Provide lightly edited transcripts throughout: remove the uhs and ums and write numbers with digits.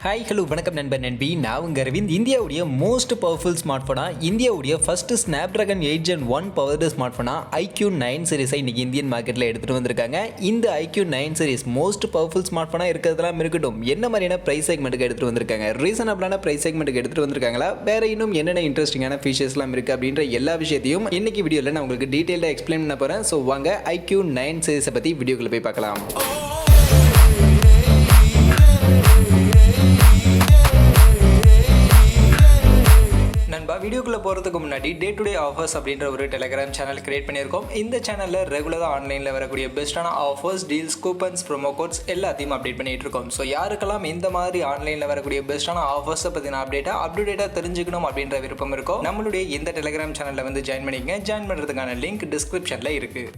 Hi hello வணக்கம் நண்பன் நண்பி. நான் உங்கள் அரவிந்த். இந்தியாவுடைய மோஸ்ட் பவர்ஃபுல் ஸ்மார்ட் ஃபோனாக இந்தியாவுடைய first Snapdragon 8 Gen 1 powered smart ஃபோனாக iQoo 9 சீரிஸை இன்றைக்கி இந்தியன் மார்க்கெட்டில் எடுத்துகிட்டு வந்திருக்காங்க. இந்த iQoo 9 series most powerful smart ஃபோனாக இருக்கிறதுலாம் இருக்கட்டும், என்ன மாதிரியான ப்ரைஸ் செக்மெண்ட்டுக்கு எடுத்துகிட்டு வந்திருக்காங்க, ரீசனபிளான ப்ரைஸ் செக்மெண்ட்டுக்கு எடுத்துகிட்டு வந்திருக்காங்களா, வேறு இன்னும் என்னென்ன இன்ட்ரெஸ்டிங்கான ஃபீச்சர்ஸ்லாம் இருக்குது அப்படின்ற எல்லா விஷயத்தையும் இன்றைக்கி வீடியோவில் நான் உங்களுக்கு டீட்டெயிலாக எக்ஸ்பிளைன் பண்ண போகிறேன். ஸோ வாங்க iQoo 9 சீரிஸை பற்றி வீடியோக்குள்ளே போய் பார்க்கலாம். நண்பா, வீடியோக்குள்ளே போகிறதுக்கு முன்னாடி டே டு டே ஆஃபர்ஸ் அப்படின்ற ஒரு டெலிகிராம் சேனல் கிரியேட் பண்ணியிருக்கோம். இந்த சேனலில் ரெகுலராக ஆன்லைனில் வரக்கூடிய பெஸ்ட்டான offers, deals, coupons, promo quotes எல்லாத்தையும் அப்டேட் பண்ணிகிட்டு இருக்கோம். ஸோ யாருக்கெல்லாம் இந்த மாதிரி ஆன்லைனில் வரக்கூடிய பெஸ்ட்டான ஆஃபர்ஸை பற்றின அப்டேட்டாக தெரிஞ்சுக்கணும் அப்படின்ற விருப்பம் இருக்கோ, நம்மளுடைய இந்த டெலிகிராம் சேனலில் வந்து ஜாயின் பண்ணிக்கங்க. ஜாயின் பண்ணுறதுக்கான லிங்க் டிஸ்கிரிப்ஷனில் இருக்குது.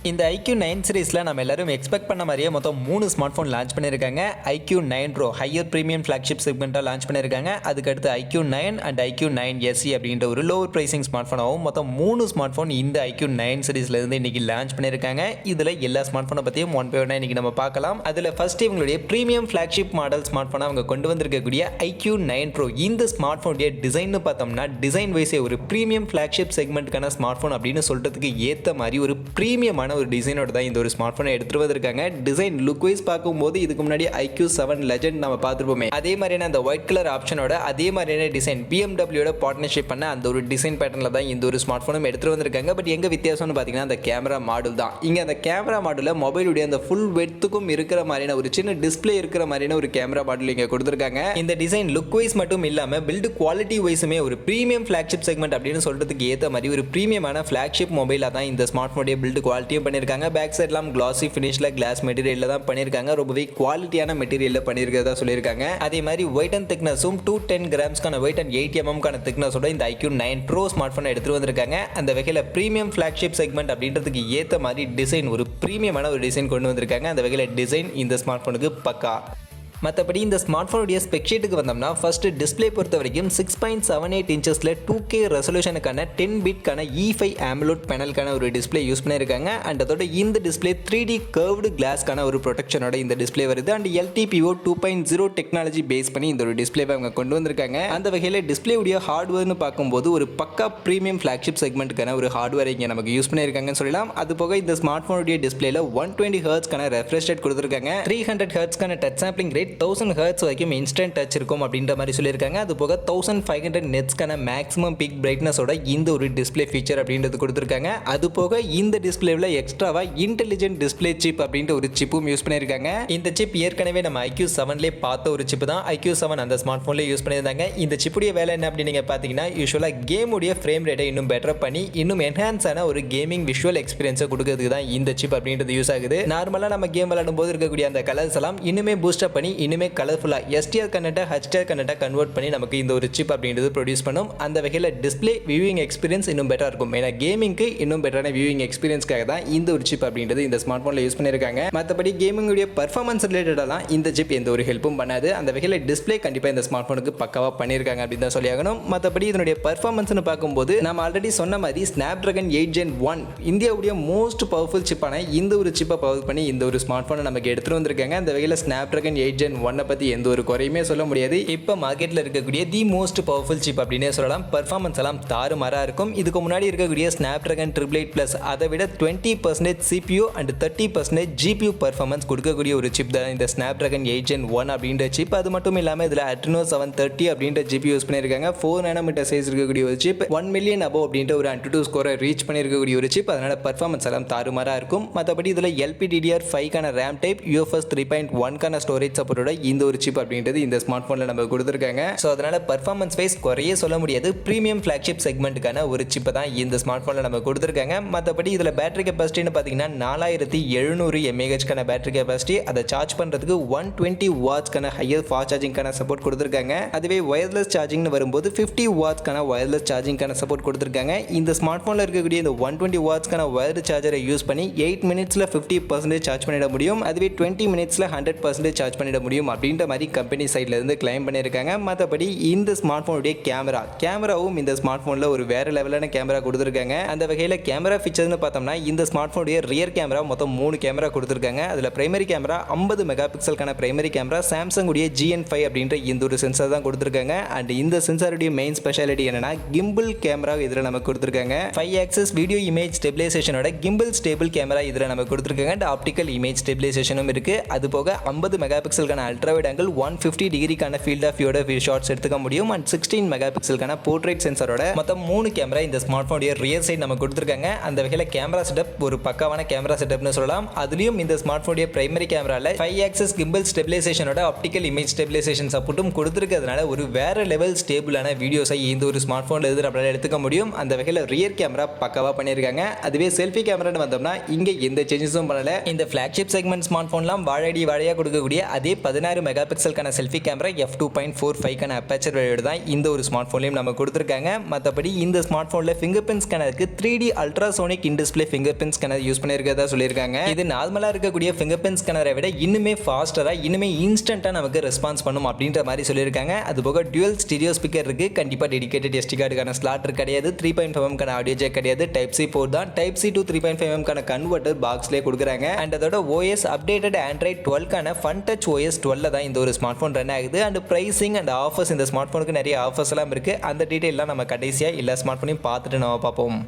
இந்த iQoo 9 சீரிஸில் நம்ம எல்லாரும் எக்ஸ்பெக்ட் பண்ண மாதிரியே மொத்தம் 3 ஸ்மார்ட் ஃபோன் லான்ச் பண்ணியிருக்காங்க. iQoo 9 Pro higher premium flagship செக்மெண்ட்டாக லான்ச் பண்ணியிருக்காங்க. அதுக்கடுத்து iQoo 9 அண்ட் iQoo 9 SE அப்படின்ற ஒரு லோவர் ப்ரைசிங் ஸ்மார்ட் ஃபோனாகவும் மொத்தம் 3 ஸ்மார்ட் ஃபோன் இந்த iQoo 9 சீரிஸ்லேருந்து இன்றைக்கி லான்ச் பண்ணியிருக்காங்க. இதில் எல்லா ஸ்மார்ட் ஃபோனை பற்றியும் ஒன் பை ஒன்னாக இன்றைக்கி நம்ம பார்க்கலாம். அதில் ஃபர்ஸ்ட் இவங்களுடைய ப்ரீமியம் ஃப்ளாக்ஷிப் மாடல் ஸ்மார்ட் ஃபோனை அவங்க கொண்டு வந்திருக்கக்கூடிய iQoo 9 Pro. இந்த ஸ்மார்ட் ஃபோனுடைய டிசைன்னு பார்த்தோம்னா டிசைன் வைஸே ஒரு ப்ரீமியம் ஃப்ளாக்ஷிப் செக்மெண்ட்டுக்கான ஸ்மார்ட் ஃபோன் அப்படின்னு சொல்கிறதுக்கு ஏற்ற மாதிரி ஒரு ப்ரீமியமான ஒரு டிசைனோட தான் இந்த ஒரு ஸ்மார்ட் ஃபோனை எடுத்துட்டு வந்திருக்காங்க. டிசைன் லுக் வைஸ் பார்க்கும்போது இதுக்கு முன்னாடி iQoo 7 லெஜெண்ட் நம்ம பார்த்துருப்போமே, அதே மாதிரியான அந்த ஒயிட் கலர் ஆப்ஷனோட அதே மாதிரியான டிசைன் BMWயோட பார்ட்னர்ஷிப் பண்ண அந்த ஒரு டிசைன் பேட்டர்னில் தான் இந்த ஒரு ஸ்மார்ட் ஃபோனும் எடுத்துட்டு வந்திருக்காங்க. பட் எங்க வித்தியாசம்னு பார்த்தீங்கன்னா அந்த கேமரா மாடல் தான். இங்கே அந்த கேமரா மாடலில் மொபைலுடைய அந்த ஃபுல் வெட்த்துக்கும் இருக்கிற மாதிரியான ஒரு சின்ன டிஸ்பிளே இருக்கிற மாதிரியான ஒரு கேமரா மாடல் இங்கே கொடுத்துருக்காங்க. இந்த டிசைன் லுக் வைஸ் மட்டும் இல்லாமல் பில்டு குவாலிட்டி வைஸுமே ஒரு ப்ரீமியம் ஃபிளாக்ஷிப் செக்மெண்ட் அப்படின்னு சொல்றதுக்கு ஏற்ற மாதிரி ஒரு ப்ரீமியமான ஃபிளாக்ஷிப் மொபைலாக தான் இந்த ஸ்மார்ட் ஃபோனுடைய பில்டு குவாலிட்டியும் பண்ணியிருக்காங்க. பேக் சைட்லாம் கிளாசி ஃபினிஷ்ல கிளாஸ் மெட்டீரியல்ல தான் பண்ணியிருக்காங்க. ரொம்பவே குவாலிட்டியான மெட்டீரியல்ல பண்ணியிருக்கிறதா சொல்லியிருக்காங்க. அதே மாதிரி வெயிட் அண்ட் திக்னஸும் 210 கிராம்ஸ்க்கான வெயிட் அண்ட் 8 mm திக்னஸோட இந்த iQoo 9 Pro ஸ்மார்ட் ஃபோனை எடுத்துட்டு வந்திருக்காங்க. அந்த வகையில் ப்ரீமியம் ஃபிளாக்ஷிப் செக்மெண்ட் அப்படின்றதுக்கு ஏற்ற மாதிரி டிசைன் ஒரு ப்ரீமியமான ஒரு டிசைன் கொண்டு வந்திருக்காங்க. அந்த வகையில் டிசைன் இந்த ஸ்மார்ட் ஃபோனுக்கு பக்கா. மற்றபடி இந்த ஸ்மார்ட் ஃபோனுடைய ஸ்பெக்ஷீட்டுக்கு வந்தோம்னா ஃபர்ஸ்ட் டிஸ்பிளே பொறுத்த வரைக்கும் 6.78 இன்ச்சஸில் 2K ரெசல்யூஷனுக்கான 10 பிட்கான E5 AMOLED பேனலுக்கான ஒரு டிஸ்பிளே யூஸ் பண்ணியிருக்காங்க. அண்ட் அதோட இந்த டிஸ்பிளே 3D கர்வ்டு கிளாஸ்க்கான ஒரு ப்ரொடெக்ஷனோட இந்த டிஸ்பிளே வருது. அண்ட் LTPO 2.0 டெக்னாலஜி பேஸ் பண்ணி இந்த ஒரு டிஸ்பிளேவை அவங்க கொண்டு வந்திருக்காங்க. அந்த வகையில் டிஸ்பிளே உடைய ஹார்ட்வேர்னு பார்க்கும்போது ஒரு பக்கா ப்ரீமியம் ஃபிளாக்ஷிப் செக்மெண்ட்டுக்கான ஒரு ஹார்ட்வேர் இங்கே நமக்கு யூஸ் பண்ணியிருக்காங்கன்னு சொல்லலாம். அது போக இந்த ஸ்மார்ட் ஃபோனுடைய டிஸ்பிளேல 120 ஹெர்ட்ஸ்க்கான ரெஃப்ரெஷ் ரேட் கொடுத்துருக்காங்க. 300 ஹெர்ட்ஸ்க்கான டச் சாம்பிளிங் ரேட், 1000 ஹெர்ட்ஸ் வரைக்கும் இன்ஸ்டன்ட் டச் இருக்கும் அப்படின்ற மாதிரி சொல்லியிருக்காங்க. அது போக 1500 நெட்ஸ்க்கான மேக்ஸிமம் பிக் பிரைட்னஸோட இந்த ஒரு டிஸ்பிளே ஃபீச்சர் அப்படின்றது கொடுத்துருக்காங்க. அது போக இந்த டிஸ்பிளேவில் எக்ஸ்ட்ராவா இன்டெலிஜென்ட் டிஸ்பிளே சிப் அப்படின்ற ஒரு சிப்பும் யூஸ் பண்ணியிருக்காங்க. இந்த சிப் ஏற்கனவே நம்ம iQoo 7லே பார்த்த ஒரு சிப் தான். iQoo 7 அந்த ஸ்மார்ட் ஃபோன்லேயே யூஸ் பண்ணியிருந்தாங்க. இந்த சிப்புடைய வேலை என்ன அப்படின்னு நீங்கள் பார்த்தீங்கன்னா யூஸ்வலாக கேமுடைய ஃப்ரேம் ரேட்டை இன்னும் பெட்டர் பண்ணி இன்னும் என்ஹான்ஸ் ஆன ஒரு கேமிங் விஷுவல் எக்ஸ்பீரியன்ஸை கொடுக்கறதுக்கு தான் இந்த சிப் அப்படின்றது யூஸ் ஆகுது. நார்மலாக நம்ம கேம் விளையாடும் போது இருக்கக்கூடிய அந்த கலர்ஸ் எல்லாம் இன்னுமே பூஸ்டப் பண்ணி இன்னுமே கலர்ஃபுல்லாக SDR கண்டென்ட்டை HDR கண்டென்ட்டை கன்வெர்ட் பண்ணி நமக்கு இந்த ஒரு சிப் அப்படின்றது ப்ரொடியூஸ் பண்ணும். அந்த வகையில் டிஸ்பிளே வியூவிங் எக்ஸ்பீரியன்ஸ் இன்னும் பெட்டராக இருக்கும். ஏன்னா கேமிங்க்கு இன்னும் பெட்டரான வியூவிங் எக்ஸ்பீரியன்ஸ்க்காக தான் இந்த ஒரு சிப் அப்படின்றது இந்த ஸ்மார்ட் ஃபோனில் யூஸ் பண்ணியிருக்காங்க. மற்றபடி கேமிங்குடைய பர்ஃபார்மன்ஸ் ரிலேட்டடாக இந்த சிப் எந்த ஒரு ஹெல்ப்பும் பண்ணாது. அந்த வகையில் டிஸ்பிளே கண்டிப்பாக இந்த ஸ்மார்ட் ஃபோனுக்கு பக்காவாக பண்ணியிருக்காங்க அப்படின்னு தான் சொல்லியாகணும். மற்றபடி இதனுடைய பர்ஃபார்மன்ஸ்னு பார்க்கும்போது நம்ம ஆல்ரெடி சொன்ன மாதிரி ஸ்னாப்ட்ராகன் 8 Gen 1 இந்தியாவுடைய மோஸ்ட் பவர்ஃபுல் சிப்பான இந்த ஒரு சிப்பை பவர் பண்ணி இந்த ஒரு ஸ்மார்ட் ஃபோனை நமக்கு எடுத்துகிட்டு வந்திருக்காங்க. அந்த வகையில் ஸ்னாப்ட்ராகன் 8 Gen 1 பற்றி எந்த ஒரு குறையுமே சொல்ல முடியாது. இப்போ மார்க்கெட்டில் இருக்கக்கூடிய தி மோஸ்ட் பவர்ஃபுல் சிப் அப்படின்னே சொல்லலாம். பர்ஃபார்மன்ஸ் எல்லாம் தாறுமாறா இருக்கும். இதுக்கு முன்னாடி இருக்கக்கூடிய ஸ்னாப்ட்ராகன் 888+ அதை விட 20% CPU அண்ட் 30% GPU பர்ஃபார்மன்ஸ் கொடுக்கக்கூடிய ஒரு சிப் தான் இந்த ஸ்னாப்ட்ராகன் 8 Gen 1 அப்படின்ற சிப். அது மட்டும் இல்லாமல் இதில் Adreno 730 அப்படின்ற GPU யூஸ் பண்ணியிருக்காங்க. 4 nm சைஸ் இருக்கக்கூடிய ஒரு சிப், 1 million above அப்படின்ற ஒரு AnTuTu ஸ்கோரை ரீச் பண்ணியிருக்கக்கூடிய ஒரு சிப். அதனால பர்ஃபார்மன்ஸ் எல்லாம் தாறுமாறா இருக்கும். மற்றபடி இதில் LPDDR5க்கான ரேம் டைப், UFS 3.1க்கான ஸ்டோரேஜ் சப்போர்ட்டோட இந்த ஒரு சிப் அப்படின்றது இந்த ஸ்மார்ட் ஃபோனில் நம்ம கொடுத்துருக்காங்க. ஸோ அதனால் பர்ஃபார்மன்ஸ் வைஸ் குறையே சொல்ல முடியாது. ப்ரீமியம் ஃப்ளாக்ஷிப் செக்மெண்ட்டுக்கான ஒரு சிப்பை தான் இந்த ஸ்மார்ட் ஃபோனில் நம்ம கொடுத்துருக்காங்க. மற்றபடி இதில் பேட்டரி கெப்பாசிட்டின்னு பார்த்தீங்கன்னா 4700 mAhக்கான பேட்டரி கெப்பாசிட்டி. அதை சார்ஜ் பண்ணுறதுக்கு 120 வாட்ஸ்க்கான ஹையர் ஃபாஸ்ட் சார்ஜிங்கான சப்போர்ட் கொடுத்துருக்காங்க. அதுவே ஒயர்லெஸ் சார்ஜிங்னு வரும்போது 50 வாட்ஸ்க்கான ஒயர்லெஸ் சார்ஜிங்கான சப்போர்ட் கொடுத்துருக்காங்க. இந்த ஸ்மார்ட் ஃபோனில் இருக்கக்கூடிய இந்த 120 வாட்ஸ்க்கான ஒயர் சார்ஜரை யூஸ் பண்ணி 8 மினிட்ஸில் 50% சார்ஜ் பண்ணிட முடியும். அதுவே 20 மினிட்ஸில் 100% சார்ஜ் பண்ணிட முடியும் அப்படின்ற மாதிரி கம்பெனி சைட்ல இருந்து கிளைம் பண்ணியிருக்காங்க. மற்றபடி இந்த ஸ்மார்ட் போனுடைய கேமராவும் இந்த ஸ்மார்ட் போன்ல ஒரு வேற லெவலான கேமரா கொடுத்துருக்காங்க. அந்த வகையில் கேமரா ஃபீச்சர்னு பார்த்தோம்னா இந்த ஸ்மார்ட் போனுடைய ரியர் கேமரா மொத்தம் 3 கேமரா கொடுத்துருக்காங்க. அதில் பிரைமரி கேமரா 50 மெகா பிக்சலுக்கான பிரைமரி கேமரா, சாம்சங் உடைய GN5 அப்படின்ற இந்த ஒரு சென்சார் தான் கொடுத்துருக்காங்க. அண்ட் இந்த சென்சாருடைய மெயின் ஸ்பெஷாலிட்டி என்னன்னா கிம்பிள் கேமரா இதில் நமக்கு கொடுத்துருக்காங்க. 5 ஆக்சஸ் வீடியோ இமேஜ் ஸ்டெபிலைசேஷனோட கிம்பிள் ஸ்டேபிள் கேமரா இதில் நமக்கு கொடுத்துருக்காங்க. அண்ட் ஆப்டிக்கல் இமேஜ் ஸ்டெபிலைசேஷனும் இருக்கு. அது போக 50 மெகா பிக்சலுக்கான அல்ட்ரா வைட் ஆங்கிள் 150 டிகிரிக்கான ஃபீல்ட் ஆஃப் வியூட ஷாட்ஸ் எடுத்துக்க முடியும். அண்ட் 16 மெகா பிக்சலுக்கான போர்ட்ரேட் சென்சாரோட மொத்தம் 3 கேமரா இந்த ஸ்மார்ட் போனுடைய ரியர் சைடு நமக்கு கொடுத்துருக்காங்க. அந்த வகையில் கேமரா செட்டப் ஒரு பக்காவான கேமரா செட்டப்னு சொல்லலாம். அதுலயும் இந்த ஸ்மார்ட் போனுடைய பிரைமரி கேமரால 5 ஆக்சஸ் கிம்பிள் ஸ்டெபிலைசேஷனோட ஆப்டிக்கல் இமேஜ் ஸ்டெபிலைசேஷன் சப்போர்ட்டும் கொடுத்துருக்கிறதுனால ஒரு வேற லெவல் ஸ்டேபிளான வீடியோஸை இந்த ஒரு ஸ்மார்ட் போன்ல இருந்து நம்மளால எடுத்துக்க முடியும். அந்த வகையில் ரியர் கேமரா பக்காவா பண்ணியிருக்காங்க. அதுவே செல்ஃபி கேமரான்னு வந்தோம்னா இங்க எந்த சேஞ்சஸும் பண்ணல. இந்த ஃபிளாக்ஷிப் செக்மெண்ட் ஸ்மார்ட் போன்லாம் வாழையா கொடுக்கக்கூடிய அதே 16 மெகா பிக்சலுக்கான selfie camera f2.45 aperture value தான் இந்த ஒரு ஸ்மார்ட் போன்லயும் நம்ம கொடுத்துருக்காங்க. மற்றபடி இந்த ஸ்மார்ட் போன்ல ஃபிங்கர் பிரிண்ட் ஸ்கேனருக்கு 3D ultrasonic in display fingerprint scanner use பண்ணியிருக்கிறதா சொல்லியிருக்காங்க. இது நார்மலா இருக்கக்கூடிய ஃபிங்கர் பிரிண்ட் ஸ்கேனரை விட இன்னுமே ஃபாஸ்டரா இன்னுமே இன்ஸ்டன்ட்டா நமக்கு ரெஸ்பான்ஸ் பண்ணும் அப்படின்ற மாதிரி சொல்லியிருக்காங்க. அதுபோக டுவல் ஸ்டீரியோ ஸ்பீக்கர் இருக்கு. கண்டிப்பா டெடிகேட்டட் SD கார்டுக்கான ஸ்லாட் கிடையாது. 3.5mm ஆடியோ ஜாக் கிடையாது. டைப் C போர்ட் தான். Type C to 3.5mm converter பாக்ஸ்லேயே கொடுக்குறாங்க. அண்ட் அதோட OS updated Android 12 fun touch OS 12 தான் இந்த ஒரு ஸ்மார்ட் போன் ரன் ஆகுது. அண்ட் பிரைசிங் அண்ட் ஆஃபர்ஸ் இந்த ஸ்மார்ட் போனுக்கு நிறைய ஆஃபர்ஸ் எல்லாம் இருக்கு. அந்த டீடைல்லாம் நம்ம கடைசியா எல்லா ஸ்மார்ட் போனையும் பார்த்துட்டு நம்ம பார்ப்போம்.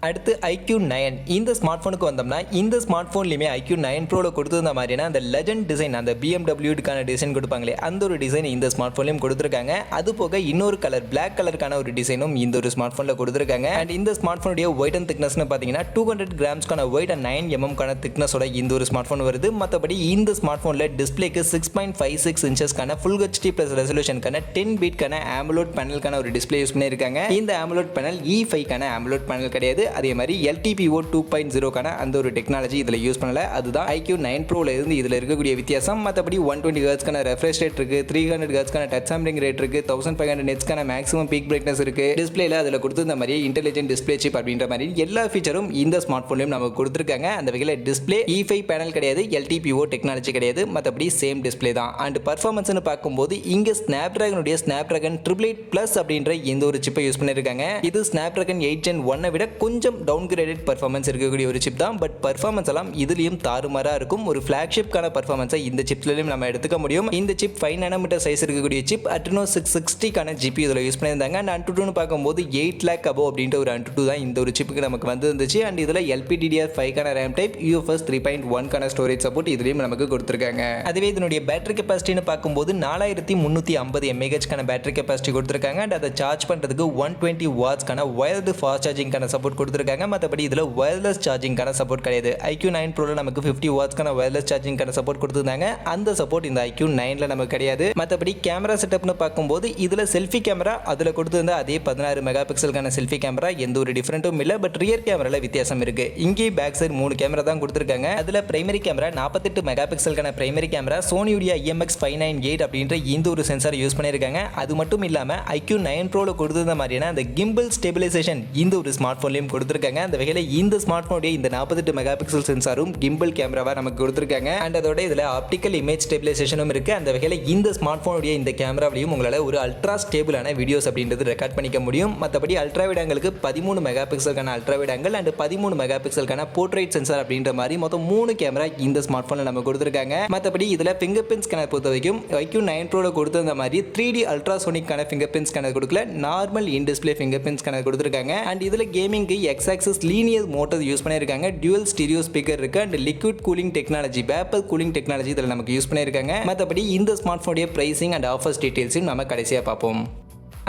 அடுத்து iQoo 9 இந்த ஸ்மார்ட் போனுக்கு வந்தோம்னா இந்த ஸ்மார்ட் போன்லயுமே iQoo 9 Proல கொடுத்திருந்த மாதிரியான அந்த லெஜெண்ட் டிசைன், அந்த BMW-க்கான டிசைன் கொடுப்பாங்களே அந்த ஒரு டிசைன் இந்த ஸ்மார்ட் போன்லயும் கொடுத்துருக்காங்க. அது போக இன்னொரு கலர் பிளாக் கலருக்கான ஒரு டிசைனும் இந்த ஒரு ஸ்மார்ட் போன்ல கொடுத்துருக்காங்க. அண்ட் இந்த ஸ்மார்ட் போனுடைய வெயிட் அண்ட் திக்னஸ்னு பாத்தீங்கன்னா 200 கிராம்ஸ்க்கான வெயிட் அண்ட் 9mm திக்னஸோட இந்த ஒரு ஸ்மார்ட் போன் வருது. மற்றபடி இந்த ஸ்மார்ட் போன்ல டிஸ்பிளேக்கு 6.56 இன்ச்சஸ்க்கான ஃபுல் HD பிளஸ் ரெசல்யூஷனுக்கான 10 பீட்கான AMOLED பேனலுக்கான ஒரு டிஸ்பிளே யூஸ் பண்ணியிருக்காங்க. இந்த AMOLED பேனல் E5க்கான AMOLED பேனல் கிடையாது. அதே மாதிரி LTPO 2.0க்கான அந்த ஒரு டெக்னாலஜி இதில் யூஸ் பண்ணல. அதுதான் iQoo 9 Proல இருந்து இதில் இருக்கக்கூடிய வித்தியாசம். மற்றபடி 120 Hzக்கான ரெஃப்ரெஷ் ரேட் இருக்கு, 300 Hzக்கான டச் சாம்பிளிங் ரேட் இருக்கு, 1500 nitsக்கான மேக்ஸிமம் பீக் பிரைட்னஸ் இருக்கு. டிஸ்பிளேல அதில் கொடுத்திருந்த மாதிரி இன்டெலிஜென்ட் டிஸ்பிளே சிப் அப்படின்ற மாதிரி எல்லா ஃபீச்சரும் இந்த ஸ்மார்ட் போன்லயும் நமக்கு கொடுத்துருக்காங்க. அந்த வகையில் டிஸ்பிளே E5 பேனல் கிடையாது, LTPO டெக்னாலஜி கிடையாது, மற்றபடி சேம் டிஸ்பிளே தான். அண்ட் பர்ஃபார்மன்ஸ்னு பார்க்கும்போது இங்க Snapdragon 888 Plus அப்படின்ற இந்த ஒரு சிப்பை யூஸ் பண்ணியிருக்காங்க. இது Snapdragon 8 Gen 1 விட கொஞ்சம் டவுன்கிரேடட் பர்ஃபார்மன்ஸ் இருக்கக்கூடிய ஒரு சிப் தான். பட் பர்ஃபார்மன்ஸ் எல்லாம் இதுலயும் தாறுமாறா இருக்கும். ஒரு ஃபிளாக்ஷிப்கான பர்ஃபார்மன்ஸை இந்த சிப்லயும் நம்ம எடுத்துக்க முடியும். இந்த சிப் 5 nm சைஸ் இருக்கக்கூடிய சிப் Adreno 660க்கான GPU இதில் யூஸ் பண்ணியிருந்தாங்க. அண்ட் AnTuTu பார்க்கும்போது 8 lakh above அப்படின்ற ஒரு AnTuTu தான் இந்த ஒரு சிப்புக்கு நமக்கு வந்துருந்துச்சு. அண்ட் இதில் LPDDR5க்கான ரேம் டைப், UFS 3.1க்கான ஸ்டோரேஜ் சப்போர்ட் இதுலயும் நமக்கு கொடுத்துருக்காங்க. அதுவே இதனுடைய பேட்டரி கெப்பாசிட்டின்னு பார்க்கும்போது 4350 mAhக்கான பேட்டரி கெப்பாசிட்டி கொடுத்துருக்காங்க. அண்ட் அதை சார்ஜ் பண்றதுக்கு 120 வாட்ஸ்க்கான வயர்டு ஃபாஸ்ட் சார்ஜிங்கான சப்போர்ட் கொடுத்துருக்காங்க. மற்றபடி இதில் வயர்லெஸ் சார்ஜிங்கான சப்போர்ட் கிடையாது. iQoo 9 Proல நமக்கு 50 வாட்ஸ்க்கான வயர்லெஸ் சார்ஜிங்கான சப்போர்ட் கொடுத்துருந்தாங்க. அந்த சப்போர்ட் இந்த iQoo 9ல நமக்கு கிடையாது. மற்றபடி கேமரா செட்டப்னு பார்க்கும்போது இதில் செல்ஃபி கேமரா அதில் கொடுத்திருந்த அதே 16 மெகா பிக்சலுக்கான செல்ஃபி கேமரா, எந்த ஒரு டிஃபரெண்ட்டும் இல்லை. பட் ரியர் கேமரால வித்தியாசம் இருக்கு. இங்கே பேக் சைடு 3 கேமரா தான் கொடுத்துருக்காங்க. அதில் பிரைமரி கேமரா 48 மெகா பிக்சலுக்கான பிரைமரி கேமரா, சோனியுடைய IMX598 அப்படின்ற இந்த ஒரு சென்சார் யூஸ் பண்ணியிருக்காங்க. அது மட்டும் இல்லாமல் iQoo 9 Proல கொடுத்திருந்த மாதிரியான அந்த கிம்பிள் ஸ்டெபிலைசேஷன் இந்த ஒரு ஸ்மார்ட் போன்லையும் கொடுத்துருக்காங்க. அந்த வகையில் இந்த ஸ்மார்ட் போனுடைய இந்த 48 மெகா பிக்சல் சென்சாரும் கிம்பிள் கேமராவா நமக்கு கொடுத்துருக்காங்க. அண்ட் அதோட இதில் ஆப்டிக்கல் இமேஜ் ஸ்டெபிலைசேஷனும் இருக்கு. அந்த வகையில் இந்த ஸ்மார்ட் போனுடைய இந்த கேமராவிலையும் உங்களால் ஒரு அல்ட்ரா ஸ்டேபிளான வீடியோஸ் அப்படின்றது ரெக்கார்ட் பண்ணிக்க முடியும். மற்றபடி அல்ட்ரா வைட் ஆங்கிளுக்கு 13 மெகா பிக்சலுக்கான ultra wide angle and 13 mega பிக்சலுக்கான போர்ட்ரேட் சென்சார் அப்படின்ற மாதிரி மொத்தம் 3 கேமரா இந்த ஸ்மார்ட் போன்ல நம்ம கொடுத்துருக்காங்க. மற்றபடி இதில் ஃபிங்கர் பிரிண்ட் ஸ்கேனர் பொறுத்த வரைக்கும் iQoo 9 Proல கொடுத்திருந்த மாதிரி 3D அல்ட்ராசோனிக்கான ஃபிங்கர் பிரிண்ட் ஸ்கேனர் கொடுக்கல, normal in display finger print scanner கொடுத்துருக்காங்க. அண்ட் இதில் கேமிங்க்கு X-axis லீனியர் மோட்டர் யூஸ் பண்ணியிருக்காங்க. டுவல் ஸ்டீரியோ ஸ்பீக்கர் இருக்கு. And liquid cooling technology, vapour cooling technology இதில் நமக்கு யூஸ் பண்ணியிருக்காங்க. மற்றபடி இந்த ஸ்மார்ட் போனுடைய பிரைசிங் அண்ட் ஆஃபர்ஸ் டீடைல்ஸையும் நம்ம கடைசியாக பார்ப்போம்.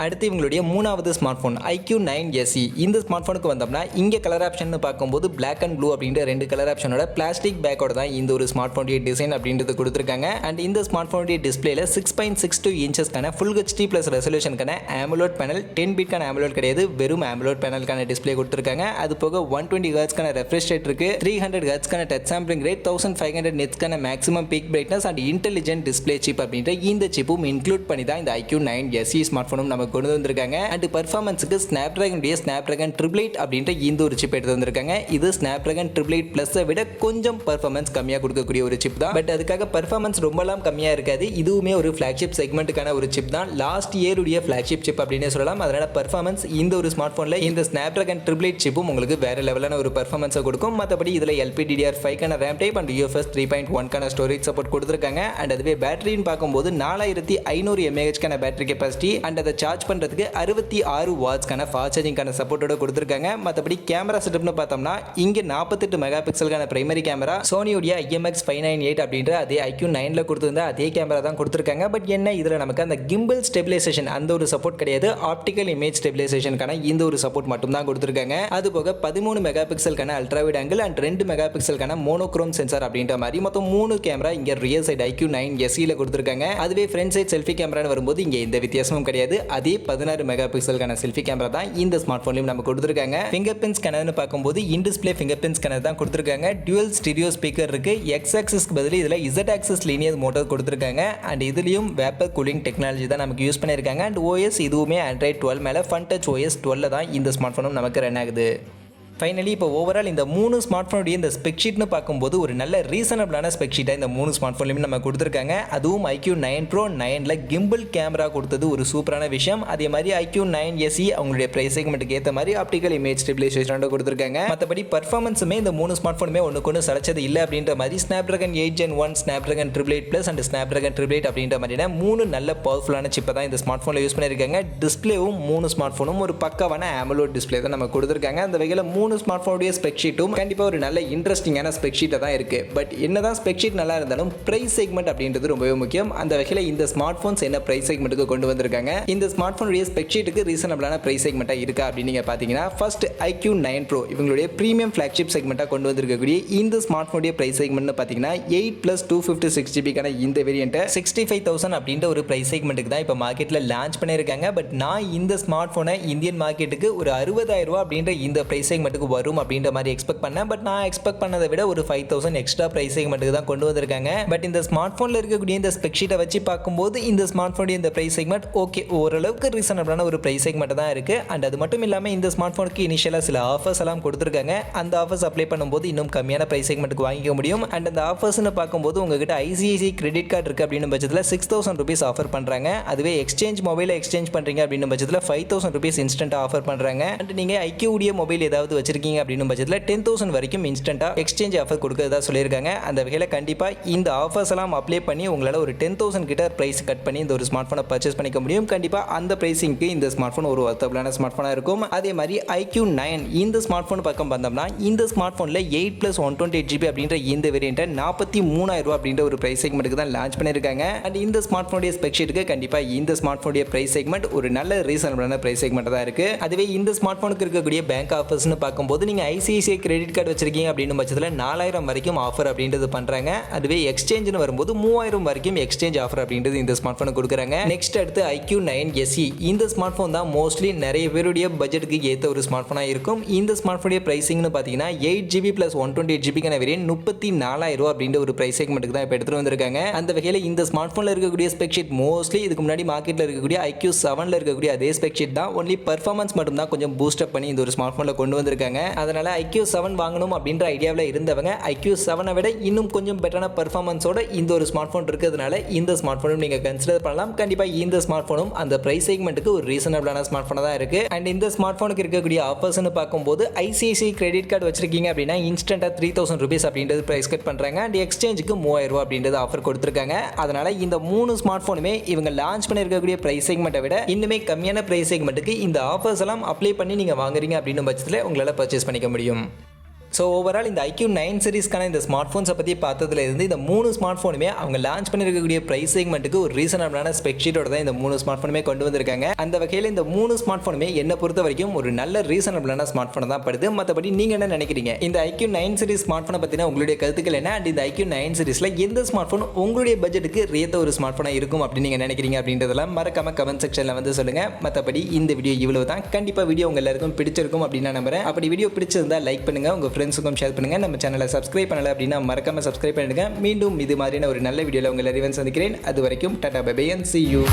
அடுத்து இவங்களுடைய மூணாவது ஸ்மார்ட் ஃபோன் iQoo 9 SE. இந்த ஸ்மார்ட் ஃபோனுக்கு வந்தோம்னா இங்கே கலர் ஆப்ஷன் பார்க்கும்போது பிளாக் அண்ட் ப்ளூ அப்படின்ற 2 கலர் ஆப்ஷனோட பிளாஸ்டிக் பேக்கோட தான் இந்த ஒரு ஸ்மார்ட் ஃபோனுடைய டிசைன் அப்படின்றது கொடுத்துருக்காங்க. அண்ட் இந்த ஸ்மார்ட் ஃபோனுடைய டிஸ்பிளேல 6.62 இன்ச்சஸ்க்கான ஃபுல் HD பிளஸ் ரெசல்யூஷனுக்கான AMOLED பேனல், 10 பீட்கான AMOLED கிடையாது, வெறும் AMOLED பேனலுக்கான டிஸ்பிளே கொடுத்துருக்காங்க. அது போக 120 Hzக்கான ரெஃப்ரெஷ் ரேட் இருக்கு, 300 Hzக்கான டச் சாம்பிளிங் ரேட், 1500 nitsக்கான maximum peak brightness and intelligent display chip அப்படின்ற இந்த சிப்பும் இன்க்ளூட் பண்ணி தான் இந்த iQoo 9 SE ஸ்மார்ட் ஃபோனும் நம்ம நமக்கு கொண்டு வந்திருக்காங்க. அண்ட் பெர்ஃபார்மன்ஸுக்கு ஸ்னாப்டிராகன் ஸ்னாப்டிராகன் 888 அப்படின்ற இந்த ஒரு சிப் எடுத்து வந்திருக்காங்க. இது ஸ்னாப்டிராகன் 888 பிளஸை விட கொஞ்சம் பெர்ஃபார்மன்ஸ் கம்மியாக கொடுக்கக்கூடிய ஒரு சிப் தான். பட் அதுக்காக பெர்ஃபார்மன்ஸ் ரொம்பலாம் கம்மியாக இருக்காது. இதுவுமே ஒரு ஃபிளாக்ஷிப் செக்மெண்ட்டுக்கான ஒரு சிப் தான். லாஸ்ட் இயருடைய ஃபிளாக்ஷிப் சிப் அப்படின்னு சொல்லலாம். அதனால பெர்ஃபார்மன்ஸ் இந்த ஒரு ஸ்மார்ட் போனில் இந்த ஸ்னாப்டிராகன் 888 சிப்பும் உங்களுக்கு வேற லெவலான ஒரு பெர்ஃபார்மன்ஸை கொடுக்கும். மற்றபடி இதில் LPDDR5 RAM type and UFS 3.1 storage support கொடுத்துருக்காங்க. அண்ட் அதுவே பேட்டரின்னு பார்க்கும்போது 4500 mAh பேட்டரி கெப்பாசிட்டி அண்ட் அதை சார்ஜ் பண்ணுறதுக்கு 66 வாட்ஸ்க்கான ஃபாஸ்ட் சார்ஜிங்கான சப்போர்ட்டோட கொடுத்துருக்காங்க. மற்றபடி கேமரா செட்டப்னு பார்த்தோம்னா இங்கே 48 மெகா பிக்சலுக்கான பிரைமரி கேமரா சோனியோடைய IMX598 அப்படின்ற அதே iQoo 9ல கொடுத்துருந்தா அதே கேமரா தான் கொடுத்துருக்காங்க. பட் என்ன இதில் நமக்கு அந்த கிம்பிள் ஸ்டெபிலைசேஷன் அந்த ஒரு சப்போர்ட் கிடையாது. ஆப்டிக்கல் இமேஜ் ஸ்டெபிலைசேஷனுக்கான இந்த ஒரு சப்போர்ட் மட்டும் தான் கொடுத்துருக்காங்க. அது போக 13 மெகா பிக்சலுக்கான ultra wide angle and 2 mega பிக்சலுக்கான மோனோக்ரோம் சென்சார் அப்படின்ற மாதிரி மொத்தம் 3 கேமரா இங்கே ரியல் சைடு iQoo 9 SE கொடுத்துருக்காங்க. அதுவே ஃப்ரண்ட் சைட் செல்ஃபி கேமரான்னு வரும்போது இங்கே எந்த வித்தியாசமும் கிடையாது. அதே 16 மெகா பிக்சலுக்கான செல்ஃபி கேமரா தான் இந்த ஸ்மார்ட் போன்லையும் நம்ம கொடுத்துருக்காங்க. ஃபிங்கர் பிரிண்ட் ஸ்கேனர்னு பார்க்கும்போது in display finger print scanner தான் கொடுத்துருக்காங்க. டுவல் ஸ்டீரியோ ஸ்பீக்கர் இருக்கு. X ஆக்சிஸ்க்கு பதில் இதில் Z ஆக்சிஸ் லீனியர் மோட்டார் கொடுத்துருக்காங்க. அண்ட் இதுலயும் வேப்பர் கூலிங் டெக்னாலஜி தான் நமக்கு யூஸ் பண்ணியிருக்காங்க. அண்ட் OS இதுவுமே Android 12 மேலே ஃபன் டச் OS 12 தான் இந்த ஸ்மார்ட் போனும் நமக்கு ரன் ஆகுது. ஃபைனலி இப்போ ஓவரால் இந்த 3 ஸ்மார்ட் ஃபோனுடைய இந்த ஸ்பெக் ஷீட்னு பார்க்கும்போது ஒரு நல்ல ரீசனபிளான ஸ்பெக் ஷீட்டாக இந்த 3 ஸ்மார்ட் ஃபோன்லையுமே நம்ம கொடுத்துருக்காங்க. அதுவும் iQoo 9 Pro 9ல கிம்பிள் கேமரா கொடுத்தது ஒரு சூப்பரான விஷயம். அதே மாதிரி iQoo 9 SE அவங்களுடைய பிரைஸ் செக்மெண்ட்டுக்கு ஏற்ற மாதிரி ஆப்டிக்கல் இமேஜ் ஸ்டெபிலைசேஷனோட கொடுத்துருக்காங்க. மற்றபடி பர்ஃபார்மன்ஸுமே இந்த 3 ஸ்மார்ட் ஃபோனுமே ஒன்றுக்கு சளைச்சது இல்லை அப்படின்ற மாதிரி Snapdragon 8 Gen 1 Snapdragon 888 Plus and Snapdragon 888 அப்படின்ற மாதிரியான 3 நல்ல பவர்ஃபுல்லான சிப்பை தான் இந்த ஸ்மார்ட் ஃபோனில் யூஸ் பண்ணியிருக்காங்க. டிஸ்பிளேவும் 3 ஸ்மார்ட் ஃபோனும் ஒரு பக்காவான AMOLED டிஸ்பிளே தான் நம்ம கொடுத்துருக்காங்க. அந்த வகையில் 3 ஸ்மார்ட் ஃபோனுடைய ஸ்பெக் ஷீட்டும் கண்டிப்பா ஒரு நல்ல இன்ட்ரெஸ்டிங்கான ஸ்பெக் ஷீட்டா தான் இருக்கு. பட் என்னதான் ஸ்பெக் ஷீட் நல்லா இருந்தாலும் பிரைஸ் செக்மெண்ட் அப்படின்றது ரொம்பவே முக்கியம். அந்த வகையில் இந்த ஸ்மார்ட் போன்ஸ் என்ன பிரைஸ் செக்மெண்ட்டுக்கு கொண்டு வந்திருக்காங்க, இந்த ஸ்மார்ட் போனுடைய ஸ்பெக் ஷீட்டுக்கு ரீசனபிளான பிரைஸ் செக்மெண்டா இருக்கா அப்படின்னு நீங்க பாத்தீங்கன்னா ஃபர்ஸ்ட் iQoo 9 Pro இவங்களுடைய பிரீமியம் ஃபிளாக்ஷிப் செக்மெண்டா கொண்டு வந்திருக்கக்கூடிய இந்த ஸ்மார்ட் போனுடைய பிரைஸ் செக்மெண்ட் பாத்தீங்கன்னா 8+256GB இந்த வேரியன்ட் 65,000 அப்படின்ற ஒரு பிரைஸ் செக்மெண்ட்டுக்கு தான் இப்போ மார்க்கெட்ல லான்ச் பண்ணியிருக்காங்க. பட் நான் இந்த ஸ்மார்ட் போனை இந்தியன் மார்க்கெட்டுக்கு ஒரு 60,000 அப்படின்ற இந்த பிரைஸ் செக்மெண்ட்டுக்கு வரும் அப்படின்ற மாதிரி எக்ஸ்பெக்ட் பண்ணேன். பட் நான் எக்ஸ்பெக்ட் பண்ணதை விட ஒரு 5,000 எக்ஸ்ட்ரா பிரைஸ் செக்மெண்ட்டுக்கு தான் கொண்டு வந்திருக்காங்க. பட் இந்த ஸ்மார்ட் போன்ல இருக்கக்கூடிய இந்த ஸ்பெக் ஷீட்டை வச்சு பார்க்கும்போது இந்த ஸ்மார்ட் போனுடைய இந்த பிரைஸ் செக்மெண்ட் ஓகே ஓரளவுக்கு ரீசனபிளான ஒரு பிரைஸ் செக்மெண்ட் தான் இருக்கு. அண்ட் அது மட்டும் இல்லாமல் இந்த ஸ்மார்ட் போனுக்கு இனிஷியலா சில ஆஃபர்ஸ் எல்லாம் கொடுத்துருக்காங்க. அந்த ஆஃபர்ஸ் அப்ளை பண்ணும்போது இன்னும் கம்மியான பிரைஸ் செக்மெண்ட்டுக்கு வாங்கிக்க முடியும். அண்ட் அந்த ஆஃபர்ஸ்னு பார்க்கும்போது உங்ககிட்ட ICICI கிரெடிட் கார்டு இருக்கு அப்படின்னு பட்சத்தில் 6,000 rupees ஆஃபர் பண்றாங்க. அதுவே எக்ஸ்சேஞ்ச் மொபைலை எக்ஸ்சேஞ்ச் பண்றீங்க அப்படின்னு பட்சத்தில் 5,000 rupees இன்ஸ்டன்ட் ஆஃபர் பண்றாங்க. அண்ட் நீங்க iQoo உடைய மொபைல் ஏதாவது வச்சிருக்கீங்க அப்படின்னு பட்சத்தில் 10,000 வரைக்கும் இன்ஸ்டன்ட்டா எக்ஸ்சேஞ்ச் ஆஃபர் கொடுக்கறதா சொல்லியிருக்காங்க. அந்த வகையில் கண்டிப்பா இந்த ஆஃபர்ஸ் எல்லாம் அப்ளை பண்ணி உங்களால ஒரு 10,000 கிட்ட பிரைஸ் கட் பண்ணி இந்த ஒரு ஸ்மார்ட் போனை பர்ச்சேஸ் பண்ணிக்க முடியும். கண்டிப்பா அந்த பிரைசிங்க்கு இந்த ஸ்மார்ட் போன் ஒரு வர்த்தபிளான ஸ்மார்ட் போனா இருக்கும். அதே மாதிரி iQoo 9 இந்த ஸ்மார்ட் போன் பக்கம் வந்தோம்னா இந்த ஸ்மார்ட் போன்ல 8+128GB அப்படின்ற இந்த வேரியன்ட் 43,000 அப்படின்ற ஒரு பிரைஸ் செக்மெண்ட்டுக்கு தான் லான்ச் பண்ணியிருக்காங்க. அண்ட் இந்த ஸ்மார்ட் போனுடைய ஸ்பெக் ஷீட்டுக்கு கண்டிப்பா இந்த ஸ்மார்ட் போனுடைய பிரைஸ் செக்மெண்ட் ஒரு நல்ல ரீசனபிளான பிரைஸ் செக்மெண்ட் தான் இருக்கு. அதுவே இந்த ஸ்மார்ட் போனுக்கு இருக்கக்கூடிய பேங்க் ஆஃபர்ஸ்னு பார்க்கும்போது நீங்க ICICI கிரெடிட் கார்டு வச்சிருக்கீங்க அப்படின்னு பட்சத்தில் 4,000 வரைக்கும் ஆஃபர் அப்படின்றது பண்றாங்க. அதுவே எக்ஸ்சேஞ்ச்னு வரும்போது 3,000 வரைக்கும் எக்ஸ்சேஞ்ச் ஆஃபர் அப்படின்றது இந்த ஸ்மார்ட் போனுக்கு கொடுக்குறாங்க. நெக்ஸ்ட் அடுத்து iQoo 9 SE இந்த ஸ்மார்ட் போன் தான் மோஸ்ட்லி நிறைய பேருடைய பட்ஜெட்டுக்கு ஏற்ற ஒரு ஸ்மார்ட் போனா இருக்கும். இந்த ஸ்மார்ட் போனுடைய பிரைசிங்னு பார்த்தீங்கன்னா 8GB+128GB வேரியன்ட் 34,000 அப்படின்ற ஒரு பிரைஸ் செக்மெண்ட்டுக்கு தான் இப்போ எடுத்துட்டு வந்திருக்காங்க. அந்த வகையில் இந்த ஸ்மார்ட் போன்ல இருக்கக்கூடிய ஸ்பெக் ஷீட் மோஸ்ட்லி இதுக்கு முன்னாடி மார்க்கெட்ல இருக்கக்கூடிய iQoo 7ல இருக்கக்கூடிய அதே ஸ்பெக் ஷீட் தான். ஒன்லி பெர்ஃபார்மன்ஸ் மட்டும் தான் கொஞ்சம் பூஸ்ட் அப் பண்ணி இந்த ஒரு ஸ்மார்ட் போன்ல கொண்டு வந்திருக்காங்க. அதனால iQoo 7 வாங்கணும் அப்படின்ற ஐடியாவில் இருந்தவங்க iQoo 7 விட இன்னும் கொஞ்சம் பெட்டரான பெர்ஃபார்மன்ஸோட இந்த ஒரு ஸ்மார்ட் போன் இருக்கிறதுனால இந்த ஸ்மார்ட் போனும் நீங்க கன்சிடர் பண்ணலாம். கண்டிப்பா இந்த ஸ்மார்ட் போனும் அந்த பிரைஸ் செக்மெண்ட்டுக்கு ஒரு ரீசனபிளான ஸ்மார்ட் போனா தான் இருக்கு. அண்ட் இந்த ஸ்மார்ட் போனுக்கு இருக்கக்கூடிய ஆஃபர்ஸ்னு பார்க்கும்போது ICICI கிரெடிட் கார்டு வச்சிருக்கீங்க அப்படின்னா இன்ஸ்டன்ட்டா 3,000 rupees அப்படின்றது பிரைஸ் கட் பண்றாங்க. அண்ட் எக்ஸ்சேஞ்சுக்கு 3,000 அப்படின்றது ஆஃபர் கொடுத்துருக்காங்க. அதனால இந்த 3 ஸ்மார்ட் போனுமே இவங்க லான்ச் பண்ணிருக்கக்கூடிய பிரைஸ் செக்மெண்ட்டை விட இன்னுமே கம்மியான பிரைஸ் செக்மெண்ட்டுக்கு இந்த ஆஃபர்ஸ் எல்லாம் அப்ளை பண்ணி நீங்க வாங்குறீங்க அப்படின்னு பட்சத்தில் உங்களால பர்ச்சேஸ் பண்ணிக்க முடியும். ஸோ ஓவரால் இந்த iQoo 9 சீரிஸ்க்கான இந்த ஸ்மார்ட் ஃபோன்ஸை பற்றி பார்த்ததுல இருந்து இந்த 3 ஸ்மார்ட் ஃபோனுமே அவங்க லான்ச் பண்ணியிருக்கக்கூடிய ப்ரைஸ் செக்மெண்ட்டுக்கு ஒரு ரீசனபிளான ஸ்பெக் ஷீட்டோட தான் இந்த 3 ஸ்மார்ட் ஃபோனுமே கொண்டு வந்திருக்காங்க. அந்த வகையில் இந்த 3 ஸ்மார்ட் ஃபோனுமே என்னை பொறுத்த வரைக்கும் ஒரு நல்ல ரீசனபிளான ஸ்மார்ட் ஃபோனை தான் படுது. மற்றபடி நீங்கள் என்ன நினைக்கிறீங்க? இந்த iQoo 9 சீரிஸ் ஸ்மார்ட் ஃபோனை பற்றின உங்களுடைய கருத்துக்கள் என்ன? அண்ட் இந்த iQoo 9 சீரிஸில் எந்த ஸ்மார்ட் ஃபோன் உங்களுடைய பட்ஜெட்டுக்கு ஏற்ற ஒரு ஸ்மார்ட் ஃபோனாக இருக்கும் அப்படின்னு நீங்கள் நினைக்கிறீங்க அப்படின்றதெல்லாம் மறக்காம கமெண்ட் செக்ஷனில் வந்து சொல்லுங்கள். மற்றபடி இந்த வீடியோ இவ்வளவு தான். கண்டிப்பாக வீடியோ உங்கள் எல்லாருக்கும் பிடிச்சிருக்கும் அப்படின்னு நான் நம்புறேன். அப்படி வீடியோ பிடிச்சிருந்தா லைக் பண்ணுங்கள், உங்கள் ஃப்ரெண்ட்ஸுக்கும் ஷேர் பண்ணுங்கள். நம்ம சேனலை சப்ஸ்கிரைப் பண்ணல அப்படின்னா மறக்காம சப்ஸ்கிரைப் பண்ணிடுங்க. மீண்டும் இது மாதிரியான ஒரு நல்ல வீடியோல உங்களை அறிவன் சந்திக்கிறேன். அது வரைக்கும் டாடா bye bye and see you.